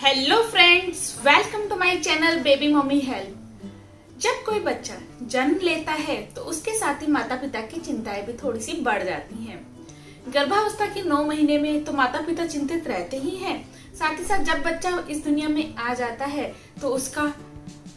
Hello friends, welcome to my channel baby mummy help. जब कोई बच्चा जन्म लेता है तो उसके साथ ही माता पिता की चिंताएं भी थोड़ी सी बढ़ जाती हैं। गर्भावस्था के 9 महीने में तो माता पिता चिंतित रहते ही हैं। साथ ही साथ जब बच्चा इस दुनिया में आ जाता है तो उसका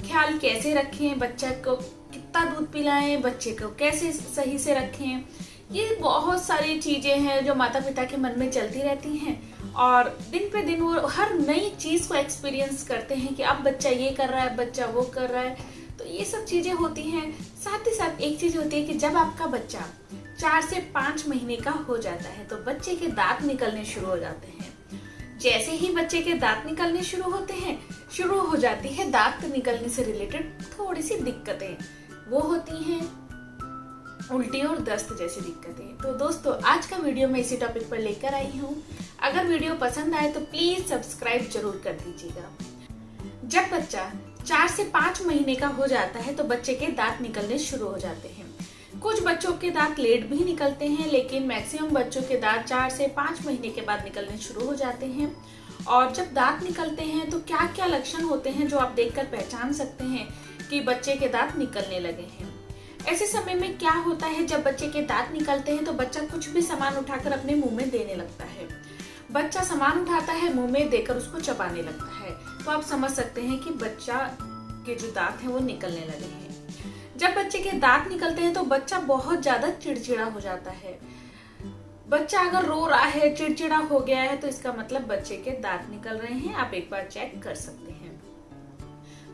ख्याल कैसे रखें, बच्चा को कितना दूध पिलाएं, बच्चे को कैसे सही से रखें, ये बहुत सारी चीजें हैं जो माता पिता के मन में चलती रहती हैं। और दिन पे दिन वो हर नई चीज को एक्सपीरियंस करते हैं कि अब बच्चा ये कर रहा है, बच्चा वो कर रहा है, तो ये सब चीजें होती हैं। साथ ही साथ एक चीज होती है कि जब आपका बच्चा 4 से 5 महीने का हो जाता है तो बच्चे के दांत निकलने शुरू हो जाते हैं। जैसे ही बच्चे के दांत निकलने शुरू हो जाती है दांत निकलने से रिलेटेड थोड़ी सी दिक्कतें, वो होती हैं उल्टी और दस्त जैसी दिक्कतें। तो दोस्तों, आज का वीडियो मैं इसी टॉपिक पर लेकर आई हूँ। अगर वीडियो पसंद आए तो प्लीज सब्सक्राइब जरूर कर दीजिएगा। जब बच्चा 4 से 5 महीने का हो जाता है तो बच्चे के दांत निकलने शुरू हो जाते हैं। कुछ बच्चों के दांत लेट भी निकलते हैं, लेकिन मैक्सिमम बच्चों के दांत 4 से 5 महीने के बाद निकलने शुरू हो जाते हैं। और जब दांत निकलते हैं तो क्या क्या लक्षण होते हैं जो आप देखकर पहचान सकते हैं कि बच्चे के दांत निकलने लगे हैं। ऐसे समय में क्या होता है, जब बच्चे के दांत निकलते हैं तो बच्चा कुछ भी सामान उठाकर अपने मुंह में देने लगता है। बच्चा सामान उठाता है, मुंह में देकर उसको चबाने लगता है, तो आप समझ सकते हैं कि बच्चा के जो दांत हैं वो निकलने लगे हैं। जब बच्चे के दांत निकलते हैं तो बच्चा बहुत ज्यादा चिड़चिड़ा हो जाता है। बच्चा अगर रो रहा है, चिड़चिड़ा हो गया है, तो इसका मतलब बच्चे के दांत निकल रहे हैं। आप एक बार चेक कर सकते हैं।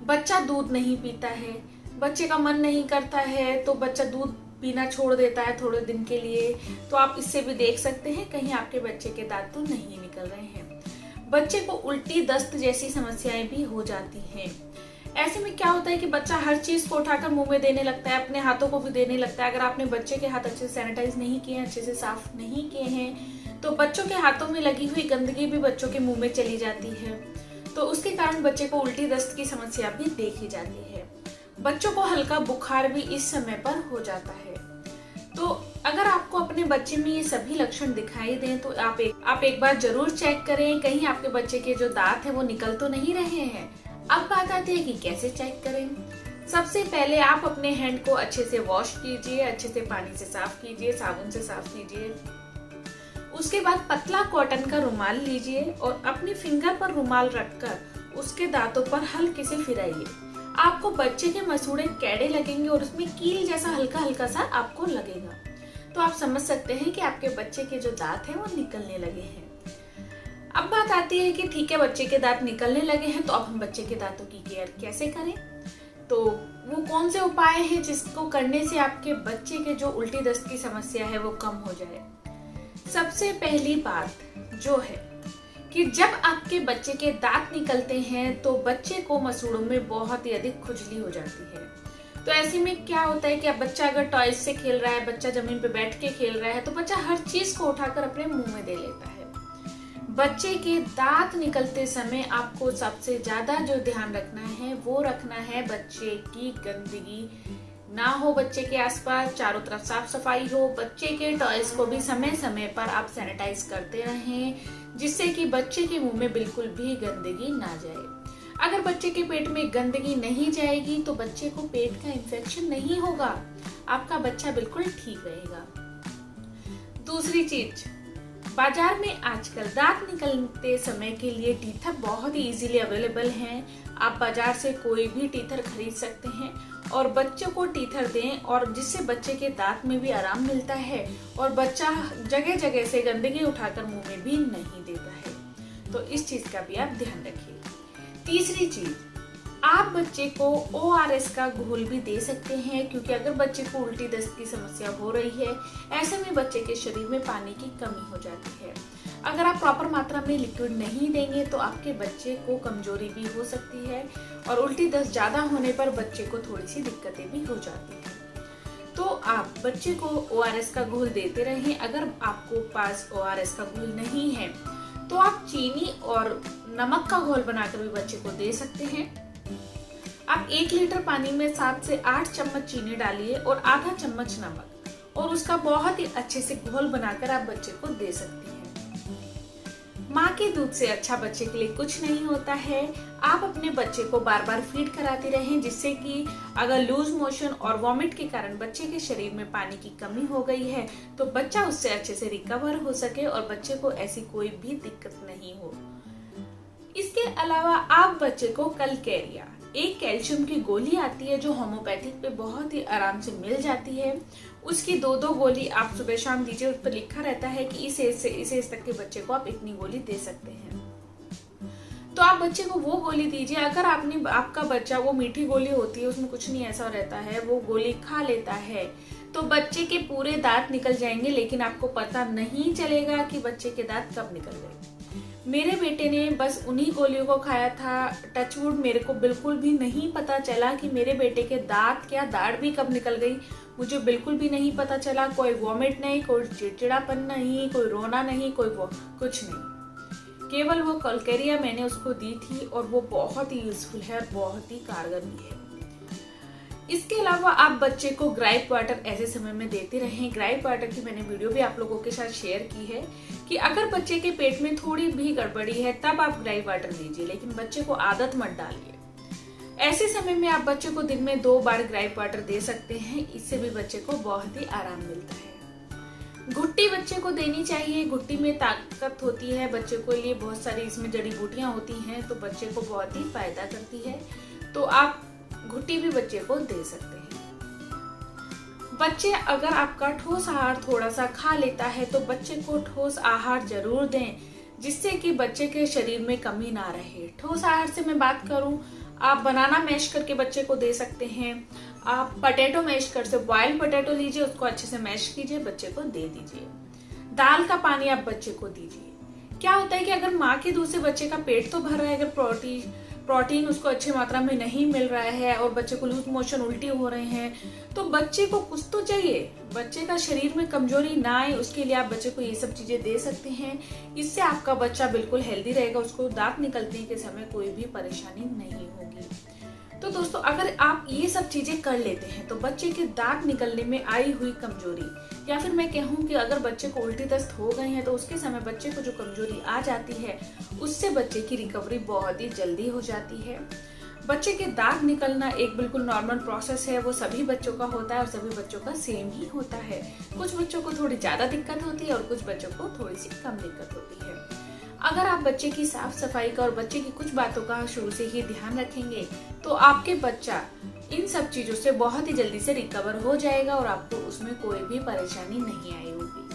बच्चा दूध नहीं पीता है, बच्चे का मन नहीं करता है तो बच्चा दूध पीना छोड़ देता है थोड़े दिन के लिए, तो आप इससे भी देख सकते हैं कहीं आपके बच्चे के दांत तो नहीं निकल रहे हैं। बच्चे को उल्टी दस्त जैसी समस्याएं भी हो जाती हैं। ऐसे में क्या होता है कि बच्चा हर चीज को उठाकर मुंह में देने लगता है, अपने हाथों को भी देने लगता है। अगर आपने बच्चे के हाथ अच्छे से सैनिटाइज नहीं किए हैं, अच्छे से साफ नहीं किए हैं, तो बच्चों के हाथों में लगी हुई गंदगी भी बच्चों के मुंह में चली जाती है, तो उसके कारण बच्चे को उल्टी दस्त की समस्या भी देखी जाती है। बच्चों को हल्का बुखार भी इस समय पर हो जाता है। तो अगर आपको अपने बच्चे में ये सभी लक्षण दिखाई दें तो आप एक बार जरूर चेक करें, कहीं आपके बच्चे के जो दांत हैं वो निकल तो नहीं रहे हैं। अब बात आती है कि कैसे चेक करें। सबसे पहले आप अपने हैंड को अच्छे से वॉश कीजिए, अच्छे से पानी से साफ कीजिए, साबुन से साफ कीजिए। उसके बाद पतला कॉटन का रुमाल लीजिए और अपनी फिंगर पर रुमाल रखकर उसके दांतों पर हल्के से फिराइए। आपको बच्चे के मसूड़े कैड़े लगेंगे और उसमें कील जैसा हल्का हल्का सा आपको लगेगा, तो आप समझ सकते हैं कि आपके बच्चे के जो दांत हैं वो निकलने लगे हैं। अब बात आती है कि ठीक है, बच्चे के दांत निकलने लगे हैं, तो अब हम बच्चे के दांतों की केयर कैसे करें। तो वो कौन से उपाय हैं जिसको करने से आपके बच्चे के जो उल्टी दस्त की समस्या है वो कम हो जाए। सबसे पहली बात जो है कि जब आपके बच्चे के दांत निकलते हैं तो बच्चे को मसूड़ों में बहुत ही अधिक खुजली हो जाती है। तो ऐसे में क्या होता है कि अब बच्चा अगर टॉयज से खेल रहा है, बच्चा जमीन पे बैठ के खेल रहा है, तो बच्चा हर चीज को उठाकर अपने मुंह में दे लेता है। बच्चे के दांत निकलते समय आपको सबसे ज्यादा जो ध्यान रखना है वो रखना है बच्चे की गंदगी ना हो बच्चे के आसपास, चारों तरफ साफ सफाई हो। बच्चे के टॉयज को भी समय समय पर आप सैनिटाइज करते रहें, जिससे कि बच्चे के मुंह में बिल्कुल भी गंदगी ना जाए। अगर बच्चे के पेट में गंदगी नहीं जाएगी तो बच्चे को पेट का इन्फेक्शन नहीं होगा, आपका बच्चा बिल्कुल ठीक रहेगा। दूसरी चीज, बाजार में आजकल दांत निकलते समय के लिए टीथर बहुत ही इजीली अवेलेबल हैं। आप बाजार से कोई भी टीथर खरीद सकते हैं और बच्चों को टीथर दें, और जिससे बच्चे के दांत में भी आराम मिलता है और बच्चा जगह जगह से गंदगी उठाकर मुंह में भी नहीं देता है। तो इस चीज का भी आप ध्यान रखिए। तीसरी चीज, आप बच्चे को ORS का घोल भी दे सकते हैं, क्योंकि अगर बच्चे को उल्टी दस्त की समस्या हो रही है, ऐसे में बच्चे के शरीर में पानी की कमी हो जाती है। अगर आप प्रॉपर मात्रा में लिक्विड नहीं देंगे तो आपके बच्चे को कमजोरी भी हो सकती है और उल्टी दस्त ज्यादा होने पर बच्चे को थोड़ी सी दिक्कतें भी हो जाती हैं। तो आप बच्चे को ORS का घोल देते रहें। अगर आपको पास ORS का घोल नहीं है तो आप चीनी और नमक का घोल बनाकर भी बच्चे को दे सकते हैं। आप 1 लीटर पानी में 7 से 8 चम्मच चीनी डालिए और आधा चम्मच नमक, और उसका बहुत ही अच्छे से घोल बनाकर आप बच्चे को दे सकते हैं। माँ के दूध से अच्छा बच्चे के लिए कुछ नहीं होता है। आप अपने बच्चे को बार बार फीड कराते रहें, जिससे कि अगर लूज मोशन और वॉमिट के कारण बच्चे के शरीर में पानी की कमी हो गई है तो बच्चा उससे अच्छे से रिकवर हो सके और बच्चे को ऐसी कोई भी दिक्कत नहीं हो। इसके अलावा आप बच्चे को कलकैरिया, एक कैल्शियम की गोली आती है जो होम्योपैथिक पे बहुत ही आराम से मिल जाती है, उसकी 2-2 गोली आप सुबह शाम दीजिए। उस पर लिखा रहता है कि इस एज से इस एज तक के बच्चे को आप इतनी गोली दे सकते हैं। तो आप बच्चे को वो गोली दीजिए। अगर आपका बच्चा, वो मीठी गोली होती है, उसमें कुछ नहीं ऐसा रहता है, वो गोली खा लेता है तो बच्चे के पूरे दांत निकल जाएंगे, लेकिन आपको पता नहीं चलेगा कि बच्चे के दांत कब निकल गए। मेरे बेटे ने बस उन्हीं गोलियों को खाया था। टचवुड, मेरे को बिल्कुल भी नहीं पता चला कि मेरे बेटे के दांत क्या दाढ़ भी कब निकल गई, मुझे बिल्कुल भी नहीं पता चला। कोई वॉमिट नहीं, कोई चिड़चिड़ापन नहीं, कोई रोना नहीं, कुछ नहीं। केवल वो कलकैरिया मैंने उसको दी थी और वो बहुत ही यूजफुल है और बहुत ही कारगर भी है। इसके अलावा आप बच्चे को ग्राइप वाटर ऐसे समय में देते रहें। ग्राइप वाटर की मैंने वीडियो भी आप लोगों के साथ शेयर की है कि अगर बच्चे के पेट में थोड़ी भी गड़बड़ी है तब आप ग्राइप वाटर दीजिए, लेकिन बच्चे को आदत मत डालिए। ऐसे समय में आप बच्चे को दिन में 2 बार ग्राइप वाटर दे सकते हैं, इससे भी बच्चे को बहुत ही आराम मिलता है। घुट्टी बच्चे को देनी चाहिए, घुट्टी में ताकत होती है, बच्चे को लिए बहुत सारी इसमें जड़ी बूटियां होती हैं तो बच्चे को बहुत ही फायदा करती है, तो आप घुट्टी भी बच्चे को दे सकते हैं। बच्चे अगर आपका ठोस आहार थोड़ा सा खा लेता है तो बच्चे को ठोस आहार जरूर दें, जिससे कि बच्चे के शरीर में कमी ना रहे। ठोस आहार से मैं बात करूं, आप बनाना मैश करके बच्चे को दे सकते हैं, आप पोटैटो मैश कर से बॉइल्ड पोटैटो लीजिए, उसको अच्छे से मैश कीजिए, बच्चे को दे दीजिए। दाल का पानी आप बच्चे को दीजिए। क्या होता है कि अगर माँ के दूध से बच्चे का पेट तो भर रहा है, अगर प्रोटीन उसको अच्छी मात्रा में नहीं मिल रहा है और बच्चे को लूज मोशन, उल्टी हो रहे हैं, तो बच्चे को कुछ तो चाहिए, बच्चे का शरीर में कमजोरी ना आए, उसके लिए आप बच्चे को ये सब चीजें दे सकते हैं। इससे आपका बच्चा बिल्कुल हेल्दी रहेगा, उसको दांत निकलने के समय कोई भी परेशानी नहीं होगी। तो दोस्तों, अगर आप ये सब चीजें कर लेते हैं तो बच्चे के दांत निकलने में आई हुई कमजोरी, या फिर मैं कहूँ कि अगर बच्चे को उल्टी दस्त हो गए हैं तो उसके समय बच्चे को जो कमजोरी आ जाती है उससे बच्चे की रिकवरी बहुत ही जल्दी हो जाती है। बच्चे के दांत निकलना एक बिल्कुल नॉर्मल प्रोसेस है, वो सभी बच्चों का होता है और सभी बच्चों का सेम ही होता है। कुछ बच्चों को थोड़ी ज्यादा दिक्कत होती है और कुछ बच्चों को थोड़ी सी कम दिक्कत होती है। अगर आप बच्चे की साफ सफाई का और बच्चे की कुछ बातों का शुरू से ही ध्यान रखेंगे तो आपके बच्चा इन सब चीजों से बहुत ही जल्दी से रिकवर हो जाएगा और आपको उसमें कोई भी परेशानी नहीं आई होगी।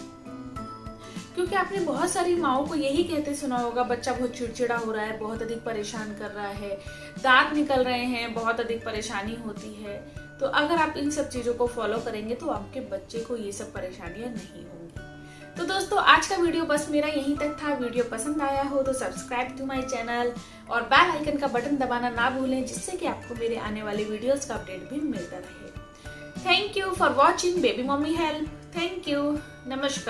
क्योंकि आपने बहुत सारी माओं को यही कहते सुना होगा, बच्चा बहुत चिड़चिड़ा हो रहा है, बहुत अधिक परेशान कर रहा है, दांत निकल रहे हैं, बहुत अधिक परेशानी होती है। तो अगर आप इन सब चीजों को फॉलो करेंगे तो आपके बच्चे को ये सब परेशानियां नहीं होंगी। तो दोस्तों, आज का वीडियो बस मेरा यहीं तक था। वीडियो पसंद आया हो तो सब्सक्राइब टू माय चैनल और बेल आइकन का बटन दबाना ना भूलें, जिससे कि आपको मेरे आने वाले वीडियोस का अपडेट भी मिलता रहे। Thank you for watching baby mummy help. Thank you. नमस्कार।